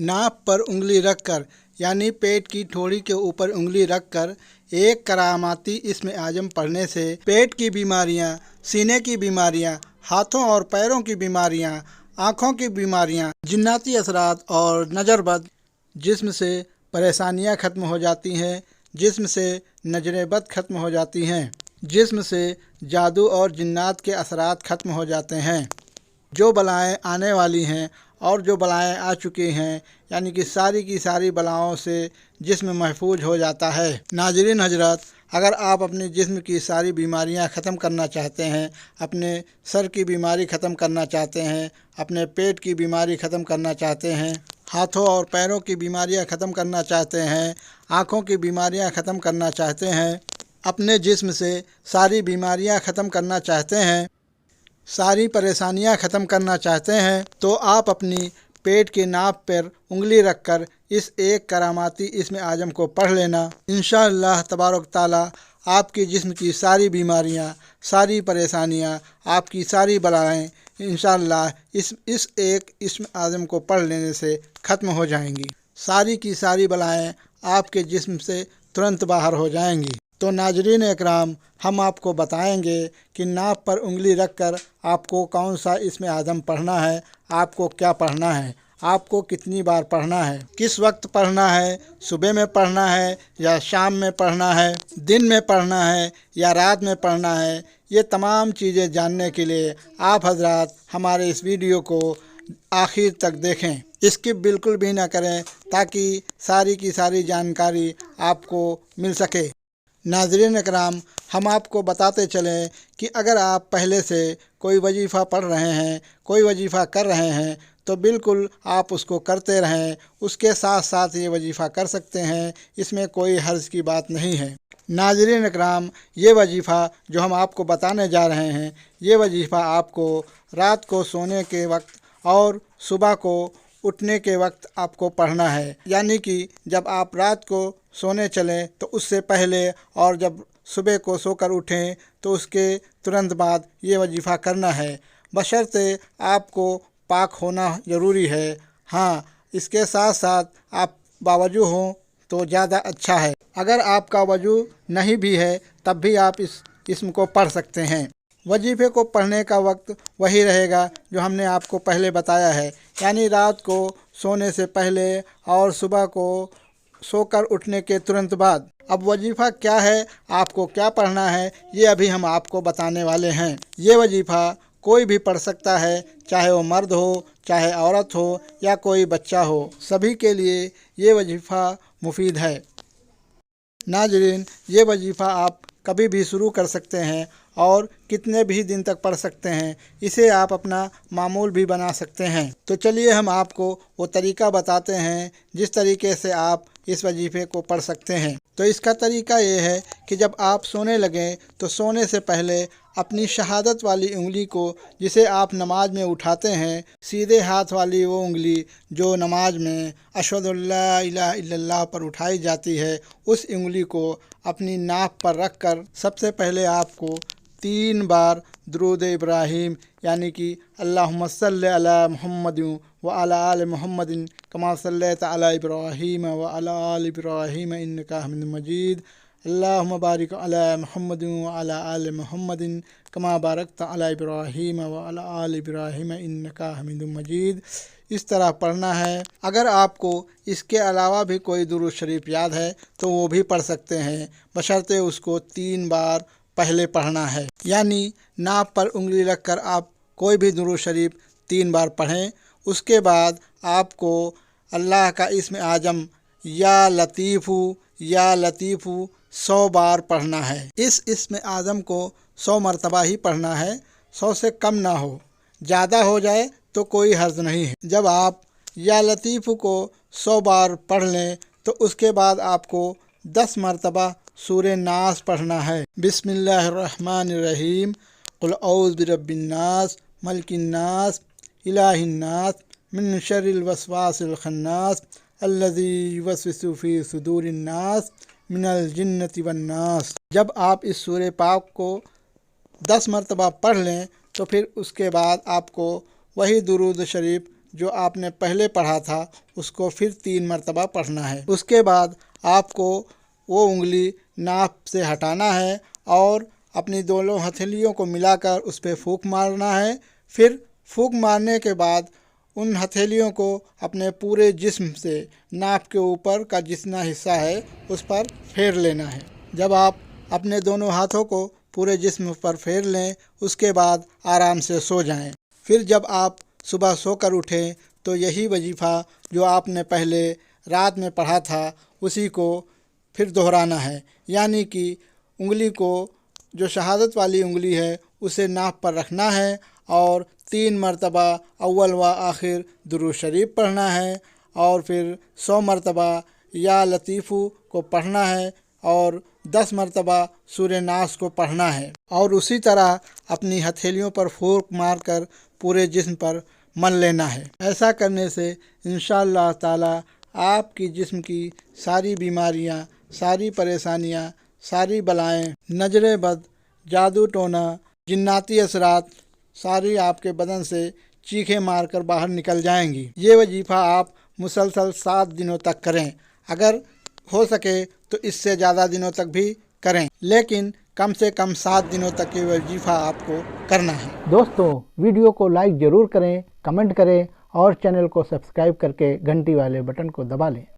नाप पर उंगली रखकर यानी पेट की ठोड़ी के ऊपर उंगली रखकर एक करामाती इस्म आजम पढ़ने से पेट की बीमारियां, सीने की बीमारियां, हाथों और पैरों की बीमारियां, आँखों की बीमारियां, जिन्नाती असरात और नज़रबद जिस्म से परेशानियां ख़त्म हो जाती हैं। जिस्म से नजरें बद ख़त्म हो जाती हैं। जिस्म से जादू और जिन्नात के असरात ख़त्म हो जाते हैं। जो बलाएं आने वाली हैं और जो बलाएं आ चुकी हैं यानी कि सारी की सारी बलाओं से जिस्म महफूज हो जाता है। नाज़रीन हजरत, अगर आप अपने जिस्म की सारी बीमारियां ख़त्म करना चाहते हैं, अपने सर की बीमारी ख़त्म करना चाहते हैं, अपने पेट की बीमारी ख़त्म करना चाहते हैं, हाथों और पैरों की बीमारियां ख़त्म करना चाहते हैं, आँखों की बीमारियां ख़त्म करना चाहते हैं, अपने जिस्म से सारी बीमारियां ख़त्म करना चाहते हैं, सारी परेशानियां ख़त्म करना चाहते हैं, तो आप अपनी पेट के नाप पर उंगली रखकर इस एक करामाती इस्म आजम को पढ़ लेना। इंशाअल्लाह तबारक ताला आपकी जिस्म की सारी बीमारियां, सारी परेशानियां, आपकी सारी बलाएं इंशाअल्लाह इस एक इस्म आजम को पढ़ लेने से ख़त्म हो जाएंगी। सारी की सारी बलाएं आपके जिस्म से तुरंत बाहर हो जाएंगी। तो नाजरीन इकराम, हम आपको बताएंगे कि नाप पर उंगली रखकर आपको कौन सा इस्म आज़म पढ़ना है, आपको क्या पढ़ना है, आपको कितनी बार पढ़ना है, किस वक्त पढ़ना है, सुबह में पढ़ना है या शाम में पढ़ना है, दिन में पढ़ना है या रात में पढ़ना है। ये तमाम चीज़ें जानने के लिए आप हजरात हमारे इस वीडियो को आखिर तक देखें, स्किप बिल्कुल भी ना करें ताकि सारी की सारी जानकारी आपको मिल सके। नाज़रीन इकराम, हम आपको बताते चलें कि अगर आप पहले से कोई वजीफ़ा पढ़ रहे हैं, कोई वजीफ़ा कर रहे हैं, तो बिल्कुल आप उसको करते रहें। उसके साथ साथ ये वजीफ़ा कर सकते हैं, इसमें कोई हर्ज की बात नहीं है। नाज़रीन इकराम, ये वजीफ़ा जो हम आपको बताने जा रहे हैं, ये वजीफ़ा आपको रात को सोने के वक्त और सुबह को उठने के वक्त आपको पढ़ना है। यानी कि जब आप रात को सोने चलें तो उससे पहले और जब सुबह को सोकर उठें तो उसके तुरंत बाद ये वजीफ़ा करना है। बशर्ते आपको पाक होना ज़रूरी है। हाँ, इसके साथ साथ आप बावजू हों तो ज़्यादा अच्छा है। अगर आपका वजू नहीं भी है तब भी आप इस इस्म को पढ़ सकते हैं। वजीफ़े को पढ़ने का वक्त वही रहेगा जो हमने आपको पहले बताया है, यानी रात को सोने से पहले और सुबह को सोकर उठने के तुरंत बाद। अब वजीफ़ा क्या है, आपको क्या पढ़ना है, ये अभी हम आपको बताने वाले हैं। ये वजीफ़ा कोई भी पढ़ सकता है, चाहे वो मर्द हो, चाहे औरत हो या कोई बच्चा हो, सभी के लिए ये वजीफ़ा मुफीद है। नाज़रीन, ये वजीफ़ा आप कभी भी शुरू कर सकते हैं और कितने भी दिन तक पढ़ सकते हैं। इसे आप अपना मामूल भी बना सकते हैं। तो चलिए हम आपको वो तरीका बताते हैं जिस तरीके से आप इस वजीफ़े को पढ़ सकते हैं। तो इसका तरीका ये है कि जब आप सोने लगें तो सोने से पहले अपनी शहादत वाली उंगली को, जिसे आप नमाज में उठाते हैं, सीधे हाथ वाली वो उंगली जो नमाज में अशहदु अल्ला इलाहा इल्लल्लाह पर उठाई जाती है, उस उंगली को अपनी नाक पर रखकर सबसे पहले आपको 3 बार दुरूद इब्राहीम यानी कि अल्लाहुम्मा सल्लि अला मुहम्मदिन व अला आलि मुहम्मदिन कमा सल्लैता अला इब्राहीम व अला आलि इब्राहीम इन्नका हमीदुम मजीद, अल्लाहुम्मा बारिक अला मुहम्मदिन व अला आलि मुहम्मदिन कमा बारकता अला इब्राहीम व अला आलि इब्राहीम इन्नका हमीदुम मजीद। इस तरह पढ़ना है। अगर आपको इसके अलावा भी कोई दुरूद शरीफ याद है तो वो भी पढ़ सकते हैं, बशर्ते उसको 3 बार पहले पढ़ना है। यानी नाप पर उंगली रखकर आप कोई भी दुरूद शरीफ 3 बार पढ़ें। उसके बाद आपको अल्लाह का इस्म आजम या लतीफ़ू 100 बार पढ़ना है। इस इस्म आजम को 100 मरतबा ही पढ़ना है, 100 से कम ना हो। ज़्यादा हो जाए तो कोई हर्ज नहीं है। जब आप या लतीफ़ को 100 बार पढ़ लें तो उसके बाद आपको 10 मरतबा सूरे नास पढ़ना है। बिस्मिल्लाहिर्रहमानिर्रहीम, कुल औज़ु बिरब्बिन्नास, मलिकिन्नास, इलाहिन्नास, मिन शर्रिल वस्वासिल खन्नास, अल्लज़ी युवस्विसु फ़ी सुदूरिन्नास, मिनल जिन्नति वन्नास। जब आप इस सूरे पाक को 10 मरतबा पढ़ लें तो फिर उसके बाद आपको वही दुरूद शरीफ जो आपने पहले पढ़ा था उसको फिर 3 मरतबा पढ़ना है। उसके बाद आपको वो उंगली नाक से हटाना है और अपनी दोनों हथेलियों को मिलाकर उस पर फूंक मारना है। फिर फूंक मारने के बाद उन हथेलियों को अपने पूरे जिस्म से नाक के ऊपर का जितना हिस्सा है उस पर फेर लेना है। जब आप अपने दोनों हाथों को पूरे जिस्म पर फेर लें उसके बाद आराम से सो जाएं। फिर जब आप सुबह सोकर उठें तो यही वजीफ़ा जो आपने पहले रात में पढ़ा था उसी को फिर दोहराना है, यानी कि उंगली को जो शहादत वाली उंगली है उसे नाक पर रखना है और 3 मरतबा अव्वल व आखिर दुरूद शरीफ पढ़ना है और फिर 100 मरतबा या लतीफ़ू को पढ़ना है और 10 मरतबा सूरे नास को पढ़ना है और उसी तरह अपनी हथेलियों पर फूंक मारकर पूरे जिस्म पर मल लेना है। ऐसा करने से इंशाअल्लाह ताला आपकी जिस्म की सारी बीमारियां, सारी परेशानियां, सारी बलाएं, नजर बद, जादू टोना, जिन्नाती असरात सारी आपके बदन से चीखे मारकर बाहर निकल जाएंगी। ये वजीफ़ा आप मुसलसल 7 दिनों तक करें। अगर हो सके तो इससे ज़्यादा दिनों तक भी करें, लेकिन कम से कम 7 दिनों तक ये वजीफ़ा आपको करना है। दोस्तों, वीडियो को लाइक ज़रूर करें, कमेंट करें और चैनल को सब्सक्राइब करके घंटी वाले बटन को दबा लें।